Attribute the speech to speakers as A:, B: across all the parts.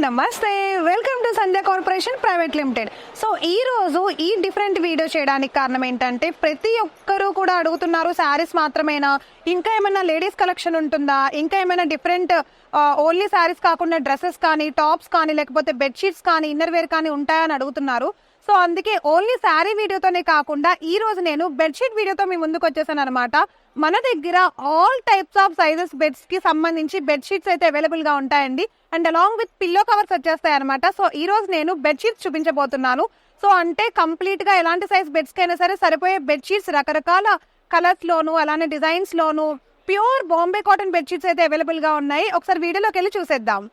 A: నమస్తే, welcome to Sandhya corporation private limited. So ఈ రోజు ఈ డిఫరెంట్ వీడియో చేయడానికి కారణం ఏంటంటే ప్రతి ఒక్కరూ కూడా అడుగుతున్నారు శారీస్ మాత్రమేనా, ఇంకా ఏమైనా లేడీస్ కలెక్షన్ ఉంటుందా, ఇంకా ఏమైనా డిఫరెంట్ ఓన్లీ శారీస్ కాకుండా డ్రెస్సెస్ కానీ, టాప్స్ కానీ, లేకపోతే బెడ్షీట్స్ కానీ, ఇన్నర్ వేర్ కానీ ఉంటాయని అడుగుతున్నారు. సో అందుకే ఓన్లీ శారీ వీడియోతోనే కాకుండా ఈ రోజు నేను బెడ్షీట్ వీడియోతో మీ ముందుకు వచ్చేసాను అనమాట. మన దగ్గర all types of sizes beds కి సంబంధించి బెడ్షీట్స్ అయితే అవైలబుల్ గా ఉంటాయండి. And along with pillow covers వచ్చేస్తాయి అనమాట. సో ఈ రోజు నేను బెడ్షీట్స్ చూపించబోతున్నాను. సో అంటే కంప్లీట్ గా ఎలాంటి సైజ్ బెడ్స్ కైనా సరే సరిపోయే బెడ్షీట్స్ రకరకాల కలర్స్ లోను, అలానే డిజైన్స్ లోను ప్యూర్ బాంబే కాటన్ బెడ్షీట్స్ అయితే అవైలబుల్ గా ఉన్నాయి. ఒకసారి వీడియోలోకి వెళ్ళి చూసేద్దాం.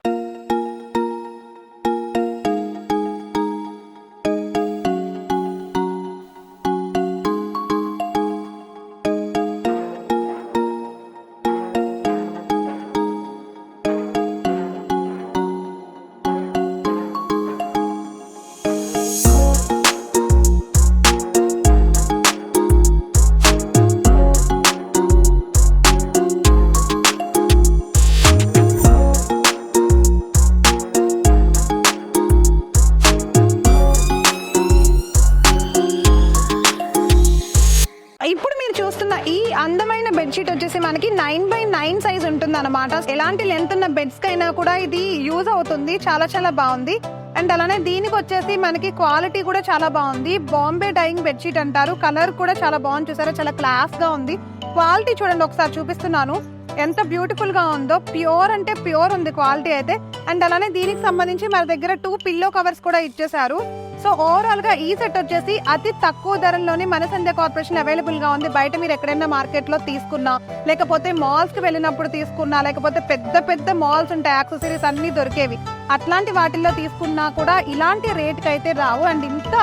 A: ఇప్పుడు మీరు చూస్తున్న ఈ అందమైన బెడ్షీట్ వచ్చేసి మనకి 9x9 సైజ్ ఉంటుంది అనమాట. ఎలాంటి లెంత్ ఉన్న బెడ్స్ కైనా కూడా ఇది యూజ్ అవుతుంది. చాలా చాలా బాగుంది. అండ్ అలానే దీనికి వచ్చేసి మనకి క్వాలిటీ కూడా చాలా బాగుంది. బాంబే డైయింగ్ బెడ్షీట్ అంటారు. కలర్ కూడా చాలా బాగుంది, చూసారా, చాలా క్లాస్ గా ఉంది. క్వాలిటీ చూడండి, ఒకసారి చూపిస్తున్నాను ఎంత బ్యూటిఫుల్ గా ఉందో. ప్యూర్ అంటే ప్యూర్ ఉంది క్వాలిటీ అయితే. అండ్ అలానే దీనికి సంబంధించి మన దగ్గర 2 పిల్లో కవర్స్ కూడా ఇచ్చేసారు. సో ఓవరాల్ గా ఈ సెట్ వచ్చేసి అతి తక్కువ ధరల్లోనే మన సంధ్య కార్పొరేషన్ అవైలబుల్ గా ఉంది. బయట మీరు ఎక్కడైనా మార్కెట్ లో తీసుకున్నా, లేకపోతే మాల్స్ కి వెళ్ళినప్పుడు తీసుకున్నా, లేకపోతే పెద్ద పెద్ద మాల్స్ ఉంటాయి, యాక్సెసరీస్ అన్ని దొరికేవి, అట్లాంటి వాటిల్లో తీసుకున్నా కూడా ఇలాంటి రేట్ కి అయితే రావు. అండ్ ఇంత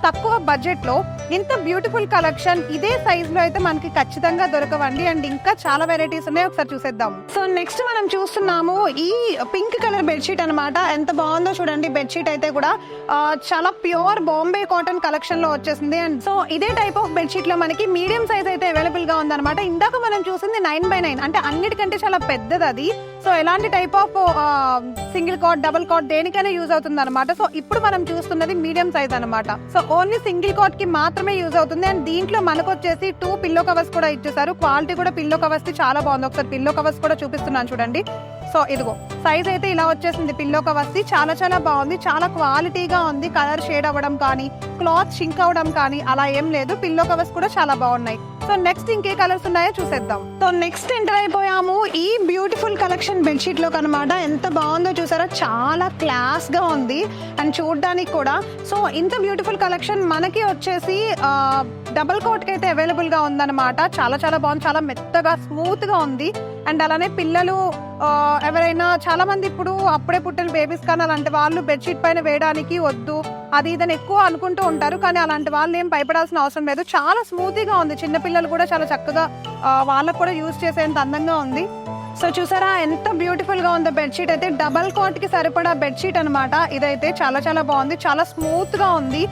A: తక్కువ బడ్జెట్ లో ఇంత బ్యూటిఫుల్ కలెక్షన్ ఇదే సైజ్ లో అయితే మనకి ఖచ్చితంగా దొరకవండి. అండ్ ఇంకా చాలా వెరైటీస్ ఉన్నాయి, ఒకసారి చూసేద్దాం. సో నెక్స్ట్ మనం చూస్తున్నాము ఈ పింక్ కలర్ బెడ్షీట్ అనమాట. ఎంత బాగుందో చూడండి. బెడ్షీట్ అయితే కూడా చాలా ప్యూర్ బాంబే కాటన్ కలెక్షన్ లో వచ్చేసింది. అండ్ సో ఇదే టైప్ ఆఫ్ బెడ్షీట్ లో మనకి మీడియం సైజ్ అయితే అవైలబుల్ గా ఉందన్నమాట. ఇందాక మనం చూసింది 9x9, అంటే అన్నిటికంటే చాలా పెద్దది అది. సో ఎలాంటి type of single cot, double cot దేనికైనా యూజ్ అవుతుంది అనమాట. సో ఇప్పుడు మనం చూస్తున్నది మీడియం సైజ్ అనమాట. సో ఓన్లీ సింగిల్ కాట్ కి మాత్రమే యూజ్ అవుతుంది. అండ్ దీంట్లో మనకు వచ్చేసి 2 పిల్లో కవర్స్ కూడా ఇచ్చేసారు. క్వాలిటీ కూడా పిల్లో కవర్స్ ది చాలా బాగుంది. ఒకసారి పిల్లో కవర్స్ కూడా చూపిస్తున్నాను చూడండి. సో ఇదిగో సైజ్ అయితే ఇలా వచ్చేసింది. పిల్లో కవర్స్ ది చాలా చాలా బాగుంది, చాలా క్వాలిటీగా ఉంది. కలర్ షేడ్ అవ్వడం కానీ, క్లాత్ షింక్ అవ్వడం కానీ అలా ఏం లేదు. పిల్లో కవర్స్ కూడా చాలా బాగున్నాయి. సో నెక్స్ట్ ఇంకే కలర్స్ ఉన్నాయో చూసేద్దాం. సో నెక్స్ట్ ఎంటర్ అయిపోయాము ఈ బ్యూటిఫుల్ కలెక్షన్ బెడ్షీట్ లో కనమాట. ఎంత బాగుందో చూసారా, చాలా క్లాస్ గా ఉంది అండ్ చూడడానికి కూడా. సో ఇంత బ్యూటిఫుల్ కలెక్షన్ మనకి వచ్చేసి డబుల్ కోట్ కి అయితే అవైలబుల్ గా ఉందన్నమాట. చాలా చాలా బాగుంది, చాలా మెత్తగా స్మూత్ గా ఉంది. అండ్ అలానే పిల్లలు ఎవరైనా చాలా మంది ఇప్పుడు అప్పుడే పుట్టిన బేబీస్ కానీ అలాంటి వాళ్ళు బెడ్షీట్ పైన వేయడానికి వద్దు అది ఇదని ఎక్కువ అనుకుంటూ ఉంటారు. కానీ అలాంటి వాళ్ళు ఏం భయపడాల్సిన అవసరం లేదు. చాలా స్మూతీగా ఉంది. చిన్నపిల్లలు కూడా చాలా చక్కగా వాళ్ళకు కూడా యూజ్ చేసేంత అందంగా ఉంది. సో చూసారా ఎంత బ్యూటిఫుల్ గా ఉందో బెడ్షీట్ అయితే. డబల్ కాట్ కి సరిపడా బెడ్షీట్ అనమాట ఇదైతే. చాలా చాలా బాగుంది, చాలా స్మూత్ గా ఉంది.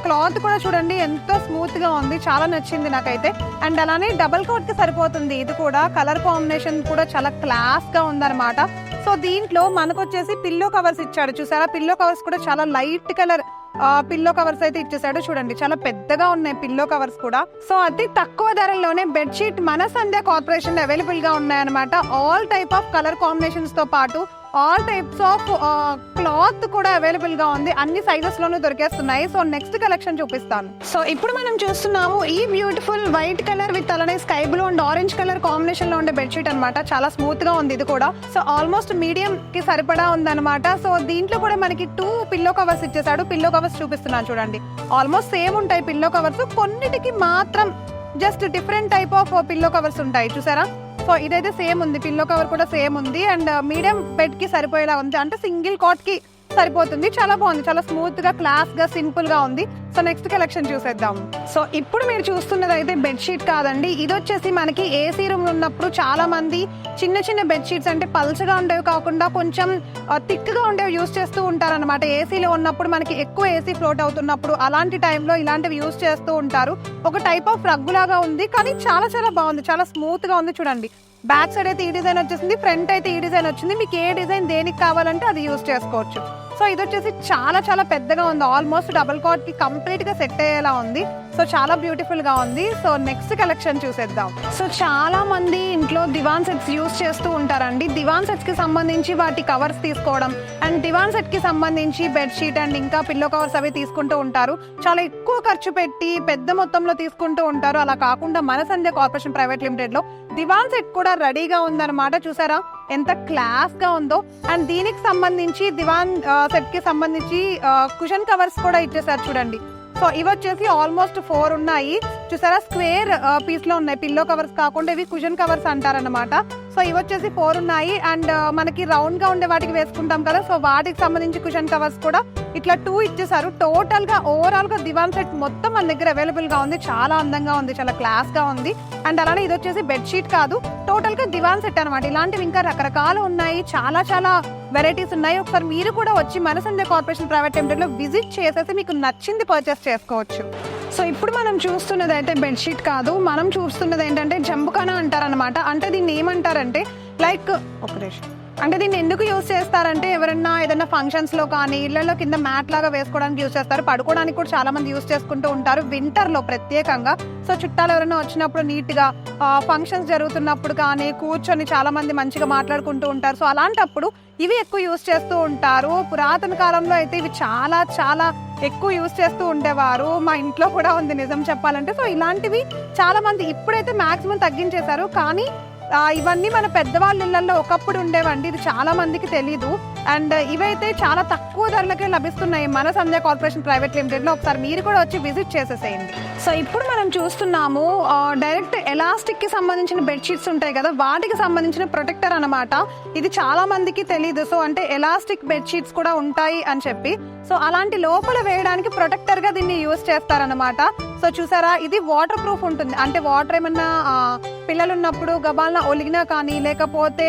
A: క్లాత్ కూడా చూడండి ఎంత స్మూత్ గా ఉంది, చాలా నచ్చింది నాకైతే. అండ్ అలానే డబల్ కాట్ కి సరిపోతుంది ఇది కూడా. కలర్ కాంబినేషన్ కూడా చాలా క్లాస్ గా ఉందన్నమాట. సో దీంట్లో మనకు వచ్చేసి పిల్లో కవర్స్ ఇచ్చాడు చూసారా. పిల్లో కవర్స్ కూడా చాలా లైట్ కలర్ పిల్లో కవర్స్ అయితే ఇచ్చేసాడు చూడండి. చాలా పెద్దగా ఉన్నాయి పిల్లో కవర్స్ కూడా. సో అతి తక్కువ ధరల్లోనే బెడ్షీట్ మన సంధ్య కార్పొరేషన్ అవైలబుల్ గా ఉన్నాయన్నమాట. All type of colour combinations తో పాటు ఆల్ టైప్స్ ఆఫ్ క్లాత్ కూడా అవైలబుల్ గా ఉంది. అన్ని సైజెస్ లోనూ దొరికేస్తున్నాయి. సో నెక్స్ట్ కలెక్షన్ చూపిస్తాను. సో ఇప్పుడు మనం చూస్తున్నాము ఈ బ్యూటిఫుల్ వైట్ కలర్ విత్ అలానే sky blue and orange colour combination లో ఉండే బెడ్షీట్ అనమాట. చాలా స్మూత్ గా ఉంది ఇది కూడా. సో ఆల్మోస్ట్ మీడియం కి సరిపడా ఉందన్నమాట. సో దీంట్లో కూడా మనకి 2 పిల్లో కవర్స్ ఇచ్చేసాడు. పిల్లో కవర్స్ చూపిస్తున్నాను చూడండి. ఆల్మోస్ట్ సేమ్ ఉంటాయి పిల్లో కవర్స్. కొన్నిటికి మాత్రం just different type of pillow covers ఉంటాయి చూసారా. సో ఇదైతే సేమ్ ఉంది, పిల్లో కవర్ కూడా సేమ్ ఉంది. అండ్ మీడియం బెడ్ కి సరిపోయేలా ఉంది, అంటే సింగిల్ కాట్ కి సరిపోతుంది. చాలా బాగుంది, చాలా స్మూత్ గా క్లాస్ గా సింపుల్ గా ఉంది. సో నెక్స్ట్ కలెక్షన్ చూసేద్దాం. సో ఇప్పుడు మీరు చూస్తున్నది అయితే బెడ్షీట్ కాదండి. ఇది వచ్చేసి మనకి ఏసీ రూమ్ ఉన్నప్పుడు చాలా మంది చిన్న చిన్న బెడ్షీట్స్ అంటే పల్చగా ఉండేవి కాకుండా కొంచెం థిక్ గా ఉండేవి యూజ్ చేస్తూ ఉంటారన్నమాట. ఏసీలో ఉన్నప్పుడు మనకి ఎక్కువ ఏసీ ఫ్లోట్ అవుతున్నప్పుడు అలాంటి టైంలో ఇలాంటివి యూజ్ చేస్తూ ఉంటారు. ఒక టైప్ ఆఫ్ రగ్గు లాగా ఉంది, కానీ చాలా చాలా బాగుంది, చాలా స్మూత్ గా ఉంది చూడండి. బ్యాక్ సైడ్ అయితే ఈ డిజైన్ వచ్చేసింది, ఫ్రంట్ అయితే ఈ డిజైన్ వచ్చింది. మీకు ఏ డిజైన్ దేనికి కావాలంటే అది యూజ్ చేసుకోవచ్చు. సో ఇది వచ్చేసి చాలా చాలా పెద్దగా ఉంది, ఆల్మోస్ట్ డబుల్ కాట్ కి కంప్లీట్ గా సెట్ అయ్యేలా ఉంది. సో చాలా బ్యూటిఫుల్ గా ఉంది. సో నెక్స్ట్ కలెక్షన్ చూసేద్దాం. సో చాలా మంది ఇంట్లో దివాన్ సెట్స్ యూస్ చేస్తూ ఉంటారండి. దివాన్ సెట్స్ కి సంబంధించి వాటి కవర్స్ తీసుకోవడం అండ్ దివాన్ సెట్ కి సంబంధించి బెడ్షీట్ అండ్ ఇంకా పిల్లో కవర్స్ అవి తీసుకుంటూ ఉంటారు. చాలా ఎక్కువ ఖర్చు పెట్టి పెద్ద మొత్తంలో తీసుకుంటూ ఉంటారు. అలా కాకుండా మన సంధ్య కార్పొరేషన్ ప్రైవేట్ లిమిటెడ్ లో దివాన్ సెట్ కూడా రెడీగా ఉందన్నమాట. చూసారా ఎంత క్లాస్ గా ఉందో. అండ్ దీనికి సంబంధించి దివాన్ సెట్ కి సంబంధించి కుషన్ కవర్స్ కూడా ఇచ్చేసారు చూడండి. సో ఇవి వచ్చేసి ఆల్మోస్ట్ 4 ఉన్నాయి. చూసారా స్క్వేర్ పీస్ లో ఉన్నాయి, పిల్లో కవర్స్ కాకుండా ఇవి కుషన్ కవర్స్ అంటారన్నమాట. సో ఇవి వచ్చేసి 4 ఉన్నాయి. అండ్ మనకి రౌండ్ గా ఉండే వాటికి వేసుకుంటాం కదా, సో వాటికి సంబంధించి కుషన్ కవర్స్ కూడా ఇట్లా 2 ఇచ్చేసారు. టోటల్ గా ఓవరాల్ గా దివాన్ సెట్ మొత్తం మన దగ్గర అవైలబుల్ గా ఉంది. చాలా అందంగా ఉంది, చాలా క్లాస్ గా ఉంది. అండ్ అలానే ఇది వచ్చేసి బెడ్షీట్ కాదు, టోటల్ గా దివాన్ సెట్ అనమాట. ఇలాంటివి ఇంకా రకరకాలు ఉన్నాయి, చాలా చాలా వెరైటీస్ ఉన్నాయి. ఒకసారి మీరు కూడా వచ్చి మన సంధ్య కార్పొరేషన్ ప్రైవేట్ లిమిటెడ్ లో విజిట్ చేసేసి మీకు నచ్చింది పర్చేస్ చేసుకోవచ్చు. సో ఇప్పుడు మనం చూస్తున్నది అయితే బెడ్షీట్ కాదు, మనం చూస్తున్నది ఏంటంటే జంబుకానా అంటారనమాట. అంటే దీన్ని ఏమంటారంటే లైక్ అంటే దీన్ని ఎందుకు యూజ్ చేస్తారంటే ఎవరన్నా ఏదైనా ఫంక్షన్స్ లో కానీ ఇళ్లలో కింద మ్యాట్ లాగా వేసుకోవడానికి యూజ్ చేస్తారు. పడుకోవడానికి కూడా చాలా మంది యూజ్ చేసుకుంటూ ఉంటారు వింటర్ లో ప్రత్యేకంగా. సో చుట్టాలు ఎవరైనా వచ్చినప్పుడు నీట్ గా ఫంక్షన్స్ జరుగుతున్నప్పుడు కానీ కూర్చొని చాలా మంది మంచిగా మాట్లాడుకుంటూ ఉంటారు. సో అలాంటప్పుడు ఇవి ఎక్కువ యూజ్ చేస్తూ ఉంటారు. పురాతన కాలంలో అయితే ఇవి చాలా చాలా ఎక్కువ యూజ్ చేస్తూ ఉండేవారు. మా ఇంట్లో కూడా ఉంది నిజం చెప్పాలంటే. సో ఇలాంటివి చాలా మంది ఇప్పుడైతే మాక్సిమం తగ్గించేశారు, కానీ ఇవన్నీ మన పెద్దవాళ్ళ ఇళ్లలో ఒకప్పుడు ఉండేవండి. ఇది చాలా మందికి తెలీదు. అండ్ ఇవైతే చాలా తక్కువ ధరలకే లభిస్తున్నాయి మన సంధ్య కార్పొరేషన్ ప్రైవేట్ లిమిటెడ్ లో. ఒకసారి మీరు కూడా వచ్చి విజిట్ చేసేసేయండి. సో ఇప్పుడు మనం చూస్తున్నాము డైరెక్ట్ ఎలాస్టిక్ కి సంబంధించిన బెడ్షీట్స్ ఉంటాయి కదా, వాటికి సంబంధించిన ప్రొటెక్టర్ అనమాట. ఇది చాలా మందికి తెలీదు. సో అంటే ఎలాస్టిక్ బెడ్షీట్స్ కూడా ఉంటాయి అని చెప్పి, సో అలాంటి లోపల వేయడానికి ప్రొటెక్టర్ గా దీన్ని యూజ్ చేస్తారనమాట. సో చూసారా ఇది వాటర్ ప్రూఫ్ ఉంటుంది. అంటే వాటర్ ఏమన్నా పిల్లలు ఉన్నప్పుడు గబాల్న ఒలిగినా కానీ లేకపోతే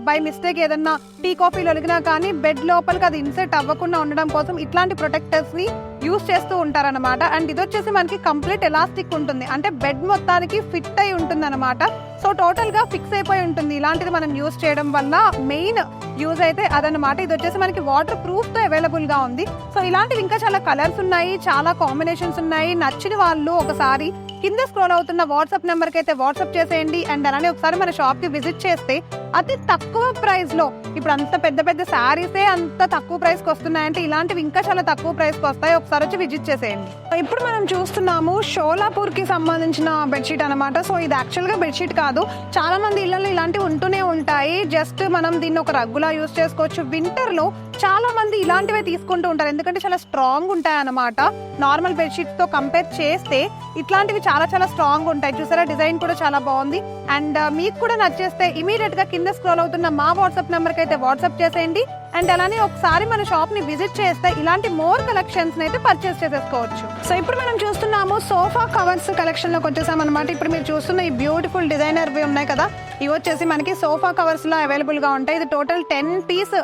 A: బై మిస్టేక్ ఏదన్నా టీ కాఫీలు ఒలిగినా కానీ బెడ్ లోపలికి అది ఇన్సెట్ అవ్వకుండా ఉండడం కోసం ఇట్లాంటి ప్రొటెక్టర్స్ ని యూజ్ చేస్తూ ఉంటారనమాట. అండ్ ఇది వచ్చేసి మనకి కంప్లీట్ ఎలాస్టిక్ ఉంటుంది, అంటే బెడ్ మొత్తానికి ఫిట్ అయి ఉంటుంది అనమాట. సో టోటల్ గా ఫిక్స్ అయిపోయి ఉంటుంది. ఇలాంటిది మనం యూజ్ చేయడం వల్ల మెయిన్ యూజ్ అయితే అదనమాట. ఇది వచ్చేసి మనకి వాటర్ ప్రూఫ్ తో అవైలబుల్ గా ఉంది. సో ఇలాంటివి ఇంకా చాలా కలర్స్ ఉన్నాయి, చాలా కాంబినేషన్స్ ఉన్నాయి. నచ్చిన వాళ్ళు ఒకసారి కింద స్క్రోల్ అవుతున్న వాట్సాప్ నెంబర్ కి అయితే వాట్సాప్ చేసేయండి. అండ్ అలానే ఒకసారి మన షాప్ కి విజిట్ చేస్తే అతి తక్కువ ప్రైస్ లో, ఇప్పుడు అంత పెద్ద పెద్ద శారీసే అంత తక్కువ ప్రైస్ కి వస్తున్నాయంటే ఇలాంటివి ఇంకా చాలా తక్కువ ప్రైస్ కి వస్తాయి. ఒకసారి వచ్చి విజిట్ చేసేయండి. ఇప్పుడు మనం చూస్తున్నాము షోలాపూర్ కి సంబంధించిన బెడ్షీట్ అనమాట. సో ఇది యాక్చువల్ గా బెడ్షీట్ కాదు, చాలా మంది ఇళ్లలో ఇలాంటివి ఉంటూనే ఉంటాయి. జస్ట్ మనం దీన్ని ఒక రగ్గులా యూజ్ చేసుకోవచ్చు. వింటర్ లో చాలా మంది ఇలాంటివే తీసుకుంటూ ఉంటారు, ఎందుకంటే చాలా స్ట్రాంగ్ ఉంటాయి అన్నమాట. నార్మల్ బెడ్షీట్స్ తో కంపేర్ చేస్తే ఇట్లాంటివి చాలా చాలా స్ట్రాంగ్ ఉంటాయి. చూసారా డిజైన్ కూడా చాలా బాగుంది. అండ్ మీకు కూడా నచ్చేస్తే ఇమీడియట్ గా కింద స్క్రోల్ అవుతున్న మా వాట్సాప్ నెంబర్ కి అయితే వాట్సాప్ చేసేయండి. అండ్ అలానే ఒకసారి మన షాప్ ని విజిట్ చేస్తే ఇలాంటి మోర్ కలెక్షన్స్ అయితే పర్చేస్ చేసేసుకోవచ్చు. సో ఇప్పుడు మనం చూస్తున్నాము సోఫా కవర్స్ కలెక్షన్ లోకి వచ్చేసాం అనమాట. ఇప్పుడు మీరు చూస్తున్న ఈ బ్యూటిఫుల్ డిజైనర్ ఉన్నాయి కదా, ఇవి వచ్చేసి మనకి సోఫా కవర్స్ లో అవైలబుల్ గా ఉంటాయి. ఇది టోటల్ 10 పీస్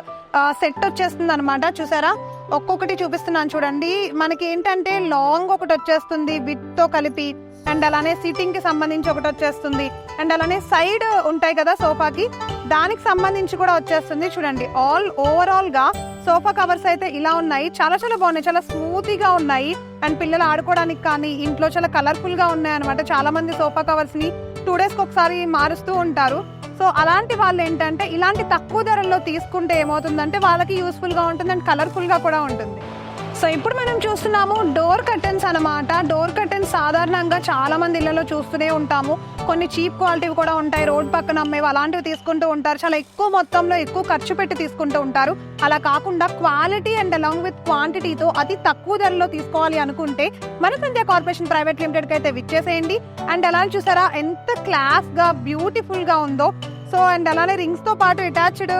A: సెట్ వచ్చేస్తుంది అనమాట. చూసారా ఒక్కొక్కటి చూపిస్తున్నాను చూడండి. మనకి ఏంటంటే లాంగ్ ఒకటి వచ్చేస్తుంది విత్ తో కలిపి, అండ్ అలానే సిట్టింగ్ కి సంబంధించి ఒకటి వచ్చేస్తుంది, అండ్ అలానే సైడ్ ఉంటాయి కదా సోఫాకి, దానికి సంబంధించి కూడా వచ్చేస్తుంది. చూడండి ఓవరాల్ గా సోఫా కవర్స్ అయితే ఇలా ఉన్నాయి. చాలా చాలా బాగున్నాయి, చాలా స్మూత్ గా ఉన్నాయి. అండ్ పిల్లలు ఆడుకోవడానికి కానీ ఇంట్లో చాలా కలర్ఫుల్ గా ఉన్నాయి అనమాట. చాలా మంది సోఫా కవర్స్ ని 2 days కి ఒకసారి మారుస్తూ ఉంటారు. సో అలాంటి వాళ్ళు ఏంటంటే ఇలాంటి తక్కువ ధరల్లో తీసుకుంటే ఏమవుతుందంటే వాళ్ళకి యూస్ఫుల్ గా ఉంటుంది అండ్ కలర్ఫుల్ గా కూడా ఉంటుంది. సో ఇప్పుడు మనం చూస్తున్నాము డోర్ కర్టెన్స్ అనమాట. డోర్ కర్టెన్స్ సాధారణంగా చాలా మంది ఇళ్లలో చూస్తూనే ఉంటాము. కొన్ని చీప్ క్వాలిటీ కూడా ఉంటాయి, రోడ్ పక్కన అమ్మేవి అలాంటివి తీసుకుంటూ ఉంటారు. చాలా ఎక్కువ మొత్తంలో ఎక్కువ ఖర్చు పెట్టి తీసుకుంటూ ఉంటారు. అలా కాకుండా క్వాలిటీ అండ్ అలాంగ్ విత్ క్వాంటిటీతో అతి తక్కువ ధరలో తీసుకోవాలి అనుకుంటే మన సంధ్య కార్పొరేషన్ ప్రైవేట్ లిమిటెడ్ కి అయితే విచ్చేసేయండి. అండ్ అలా చూసారా ఎంత క్లాస్ గా బ్యూటిఫుల్ గా ఉందో. సో అండ్ అలానే రింగ్స్ తో పాటు అటాచ్డ్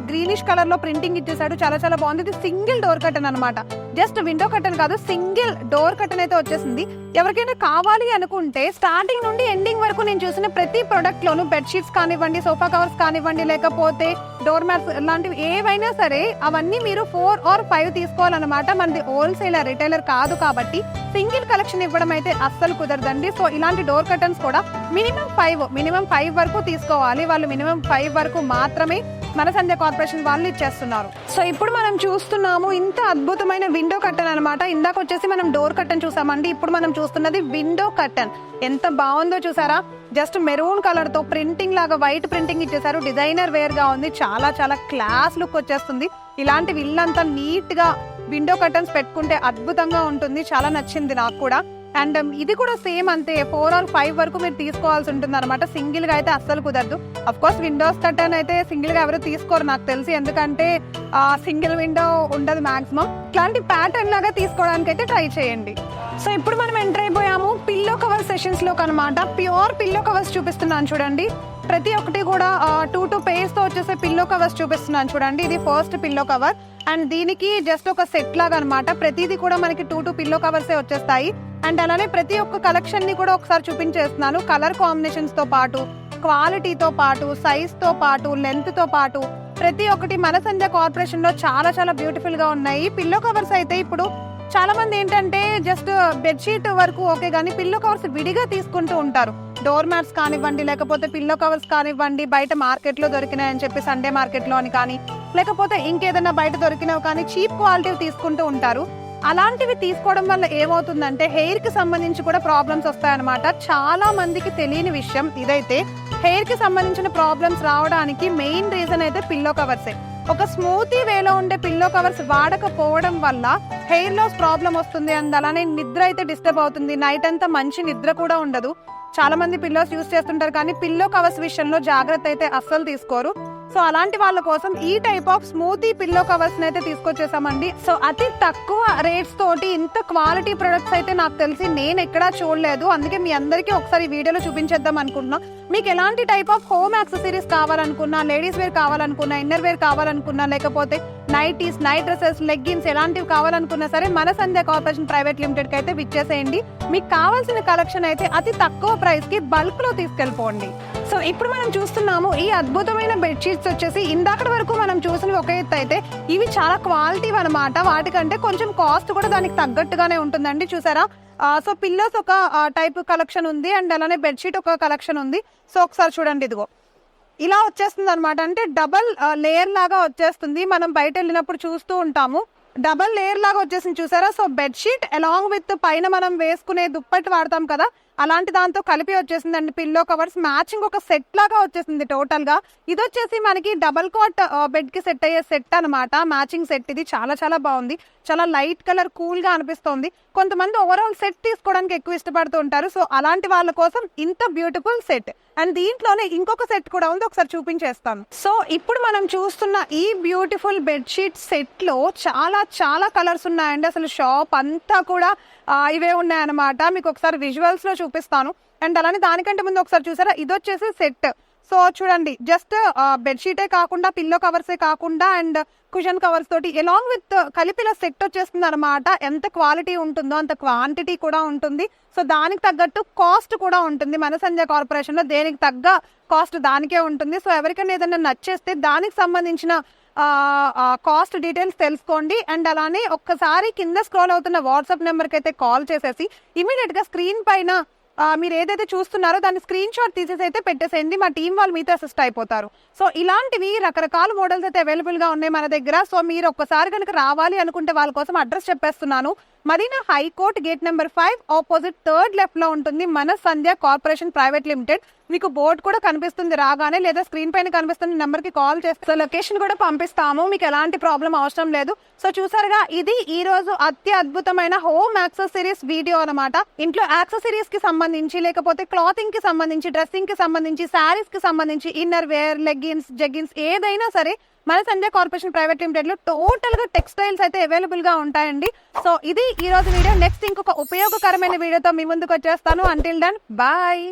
A: గ్రీనిష్ కలర్ లో ప్రింటింగ్ ఇచ్చేసాడు, చాలా చాలా బాగుంది. ఇది సింగిల్ డోర్ కర్టెన్ అనమాట. జస్ట్ విండో కర్టన్ కాదు, సింగిల్ డోర్ కర్టన్ అయితే వచ్చేసింది. ఎవరికైనా కావాలి అనుకుంటే స్టార్టింగ్ నుండి ఎండింగ్ వరకు నేను చూసిన ప్రతి ప్రొడక్ట్ లోను బెడ్షీట్స్ కానివ్వండి, సోఫా కవర్స్ కానివ్వండి, లేకపోతే డోర్ మ్యాట్స్ లాంటివి ఏవైనా సరే అవన్నీ మీరు 4 or 5 తీసుకోవాలన్నమాట. మనది హోల్సేలర్ రిటైలర్ కాదు కాబట్టి సింగిల్ కలెక్షన్ ఇవ్వడం అయితే అస్సలు కుదరదండి. సో ఇలాంటి డోర్ కర్టన్స్ కూడా మినిమం 5 వరకు తీసుకోవాలి. వాళ్ళు మినిమం 5 వరకు మాత్రమే మన సంధ్య కార్పొరేషన్ వాళ్ళు ఇచ్చేస్తున్నారు. సో ఇప్పుడు మనం చూస్తున్నాము ఇంత అద్భుతమైన విండో కర్టన్ అనమాట. ఇందాక వచ్చేసి మనం డోర్ కర్టన్ చూసామండి, ఇప్పుడు మనం చూస్తున్నది విండో కర్టన్. ఎంత బాగుందో చూసారా, జస్ట్ మెరూన్ కలర్ తో ప్రింటింగ్ లాగా వైట్ ప్రింటింగ్ ఇచ్చేసారు. డిజైనర్ వేర్ గా ఉంది, చాలా చాలా క్లాస్ లుక్ వచ్చేస్తుంది. ఇలాంటి ఇల్లంతా నీట్ గా విండో కర్టన్స్ పెట్టుకుంటే అద్భుతంగా ఉంటుంది. చాలా నచ్చింది నాకు కూడా. అండ్ ఇది కూడా సేమ్ అంతే, 4 or 5 వరకు మీరు తీసుకోవాల్సి ఉంటుంది అనమాట. సింగిల్ గా అయితే అస్సలు కుదరదు. అఫ్ కోర్స్ విండోస్ కర్టన్ అయితే సింగిల్ గా ఎవరు తీసుకోరు నాకు తెలిసి, ఎందుకంటే సింగిల్ విండో ఉండదు మాక్సిమం. ఇట్లాంటి ప్యాటర్న్ లాగా తీసుకోవడానికి అయితే ట్రై చేయండి. సో ఇప్పుడు మనం ఎంటర్ అయిపోయాము పిల్లో కవర్ సెషన్స్ లోకి అనమాట. ప్యూర్ పిల్లో కవర్స్ చూపిస్తున్నాను చూడండి. ప్రతి ఒక్కటి కూడా 2 pairs తో వచ్చేసే పిల్లో కవర్స్ చూపిస్తున్నాను చూడండి. ఇది ఫస్ట్ పిల్లో కవర్ అండ్ దీనికి జస్ట్ ఒక సెట్ లాగా అనమాట. ప్రతిదీ కూడా మనకి 2 పిల్లో కవర్సే వచ్చేస్తాయి. అండ్ అలానే ప్రతి ఒక్క కలెక్షన్ ని కూడా ఒకసారి చూపించేస్తున్నాను. కలర్ కాంబినేషన్స్ తో పాటు, క్వాలిటీతో పాటు, సైజ్ తో పాటు, లెంత్ తో పాటు ప్రతి ఒక్కటి మన సంధ్య కార్పొరేషన్ లో చాలా చాలా బ్యూటిఫుల్ గా ఉన్నాయి. పిల్లో కవర్స్ అయితే ఇప్పుడు చాలా మంది ఏంటంటే జస్ట్ బెడ్షీట్ వరకు ఓకే గానీ పిల్లో కవర్స్ విడిగా తీసుకుంటూ ఉంటారు. డోర్ మ్యాట్స్ కానివ్వండి, లేకపోతే పిల్లో కవర్స్ కానివ్వండి, బయట మార్కెట్ లో దొరికినాయని చెప్పి సండే మార్కెట్ లో అని కానీ, లేకపోతే ఇంకేదైనా బయట దొరికినవి కానీ చీప్ క్వాలిటీ తీసుకుంటూ ఉంటారు. అలాంటివి తీసుకోవడం వల్ల ఏమవుతుందంటే హెయిర్ కి సంబంధించి కూడా ప్రాబ్లమ్స్ వస్తాయన్నమాట. చాలా మందికి తెలియని విషయం ఇదైతే. హెయిర్ కి సంబంధించిన ప్రాబ్లమ్స్ రావడానికి మెయిన్ రీజన్ అయితే పిల్లో కవర్సే. ఒక స్మూతీ వేలో ఉండే పిల్లో కవర్స్ వాడకపోవడం వల్ల హెయిర్ లాస్ ప్రాబ్లం వస్తుంది. అండ్ అలానే నిద్ర అయితే డిస్టర్బ్ అవుతుంది. నైట్ అంతా మంచి నిద్ర కూడా ఉండదు. చాలా మంది పిల్లోస్ యూస్ చేస్తుంటారు కానీ పిల్లో కవర్స్ విషయంలో జాగ్రత్త అయితే అస్సలు తీసుకోరు. సో అలాంటి వాళ్ళ కోసం ఈ type of smoothie pillow covers అయితే తీసుకొచ్చేసామండి. సో అతి తక్కువ రేట్స్ తోటి ఇంత క్వాలిటీ ప్రొడక్ట్స్ అయితే నాకు తెలిసి నేను ఎక్కడా చూడలేదు. అందుకే మీ అందరికీ ఒకసారి వీడియోలో చూపించేద్దాం అనుకుంటున్నా. మీకు ఎలాంటి టైప్ ఆఫ్ హోమ్ యాక్సెసరీస్ కావాలనుకున్నా, లేడీస్ వేర్ కావాలనుకున్నా, ఇన్నర్ వేర్ కావాలనుకున్నా, లేకపోతే నైటీస్, నైట్ డ్రెస్సెస్, లెగ్గిన్స్ ఎలాంటివి కావాలనుకున్నా సరే మన సంధ్య కార్పొరేషన్ ప్రైవేట్ లిమిటెడ్ కి అయితే విచ్చేసేయండి. మీకు కావాల్సిన కలెక్షన్ అయితే అతి తక్కువ ప్రైస్ కి బల్క్ లో తీసుకెళ్ళిపోండి. సో ఇప్పుడు మనం చూస్తున్నాము ఈ అద్భుతమైన బెడ్షీట్స్ వచ్చేసి ఇందాకటి వరకు మనం చూసినవి ఒక ఎత్తు అయితే ఇవి చాలా క్వాలిటీ అనమాట. వాటికంటే కొంచెం కాస్ట్ కూడా దానికి తగ్గట్టుగానే ఉంటుందండి. చూసారా, సో పిల్లోస్ ఒక టైప్ కలెక్షన్ ఉంది అండ్ అలానే బెడ్షీట్ ఒక కలెక్షన్ ఉంది. సో ఒకసారి చూడండి, ఇదిగో ఇలా వచ్చేస్తుంది అనమాట. అంటే డబల్ లేయర్ లాగా వచ్చేస్తుంది. మనం బయట వెళ్ళినప్పుడు చూస్తూ ఉంటాము, డబల్ లేయర్ లాగా వచ్చేసింది చూసారా. సో బెడ్షీట్ అలాంగ్ విత్ పైన మనం వేసుకునే దుప్పటి వాడతాం కదా, అలాంటి దాంతో కలిపి వచ్చేసిందండి. పిల్లో కవర్స్ మ్యాచింగ్ ఒక సెట్ లాగా వచ్చేసింది టోటల్ గా. ఇది వచ్చేసి మనకి డబల్ కాట్ బెడ్ కి సెట్ అయ్యే సెట్ అనమాట, మ్యాచింగ్ సెట్. ఇది చాలా చాలా బాగుంది, చాలా లైట్ కలర్, కూల్ గా అనిపిస్తోంది. కొంతమంది ఓవరాల్ సెట్ తీసుకోవడానికి ఎక్కువ ఇష్టపడుతూ ఉంటారు. సో అలాంటి వాళ్ళ కోసం ఇంత బ్యూటిఫుల్ సెట్. అండ్ దీంట్లోనే ఇంకొక సెట్ కూడా ఉంది, ఒకసారి చూపించేస్తాను. సో ఇప్పుడు మనం చూస్తున్న ఈ బ్యూటిఫుల్ బెడ్షీట్ సెట్ లో చాలా చాలా కలర్స్ ఉన్నాయండి. అసలు షాప్ అంతా కూడా ఇవే ఉన్నాయన్నమాట. మీకు ఒకసారి విజువల్స్ లో చూపిస్తాను. అండ్ అలానే దానికంటే ముందు ఒకసారి చూసారా, ఇది వచ్చేసి సెట్. సో చూడండి, జస్ట్ బెడ్షీటే కాకుండా పిల్లో కవర్సే కాకుండా అండ్ కుషన్ కవర్స్ తోటి అలాంగ్ విత్ కలిపిన సెట్ వచ్చేస్తుంది అనమాట. ఎంత క్వాలిటీ ఉంటుందో అంత క్వాంటిటీ కూడా ఉంటుంది. సో దానికి తగ్గట్టు కాస్ట్ కూడా ఉంటుంది. మన సంధ్య కార్పొరేషన్ లో దేనికి తగ్గ కాస్ట్ దానికే ఉంటుంది. సో ఎవరికైనా ఏదైనా నచ్చేస్తే దానికి సంబంధించిన కాస్ట్ డీటెయిల్స్ తెలుసుకోండి. అండ్ అలానే ఒక్కసారి కింద స్క్రోల్ అవుతున్న వాట్సాప్ నెంబర్కి అయితే కాల్ చేసేసి ఇమీడియట్ గా స్క్రీన్ పైన మీరు ఏదైతే చూస్తున్నారో దాన్ని స్క్రీన్ షాట్ తీసేసి అయితే పెట్టేసేయండి. మా టీం వాళ్ళు మీతో అసిస్ట్ అయిపోతారు. సో ఇలాంటివి రకరకాల మోడల్స్ అయితే అవైలబుల్ గా ఉన్నాయి మన దగ్గర. సో మీరు ఒక్కసారి కనుక రావాలి అనుకుంటే వాళ్ళ కోసం అడ్రస్ చెప్పేస్తున్నాను. Madina high court gate number 5 opposite 3rd left లో ఉంటుంది మన సంధ్య కార్పొరేషన్ ప్రైవేట్ లిమిటెడ్. మీకు బోర్డు కూడా కనిపిస్తుంది రాగానే, లేదా స్క్రీన్ పైన కనిపిస్తున్న నెంబర్ కి కాల్ చేస్తే లొకేషన్ కూడా పంపిస్తాము. మీకు ఎలాంటి ప్రాబ్లం అవసరం లేదు. సో చూసారుగా, ఇది ఈ రోజు అత్యద్భుతమైన హోమ్ యాక్సెసరీస్ వీడియో అనమాట. ఇంట్లో యాక్సెసరీస్ కి సంబంధించి, లేకపోతే క్లాతింగ్ కి సంబంధించి, డ్రెస్సింగ్ కి సంబంధించి, శారీస్ కి సంబంధించి, ఇన్నర్ వేర్, లెగ్గిన్స్, జెగ్గిన్స్ ఏదైనా సరే మన సంధ్య కార్పొరేషన్ ప్రైవేట్ లిమిటెడ్ లో టోటల్ గా టెక్స్టైల్స్ అయితే అవైలబుల్ గా ఉంటాయండి. సో ఇది ఈ రోజు వీడియో. నెక్స్ట్ ఇంకొక ఉపయోగకరమైన వీడియోతో మీ ముందుకు వచ్చేస్తాను. Until then bye.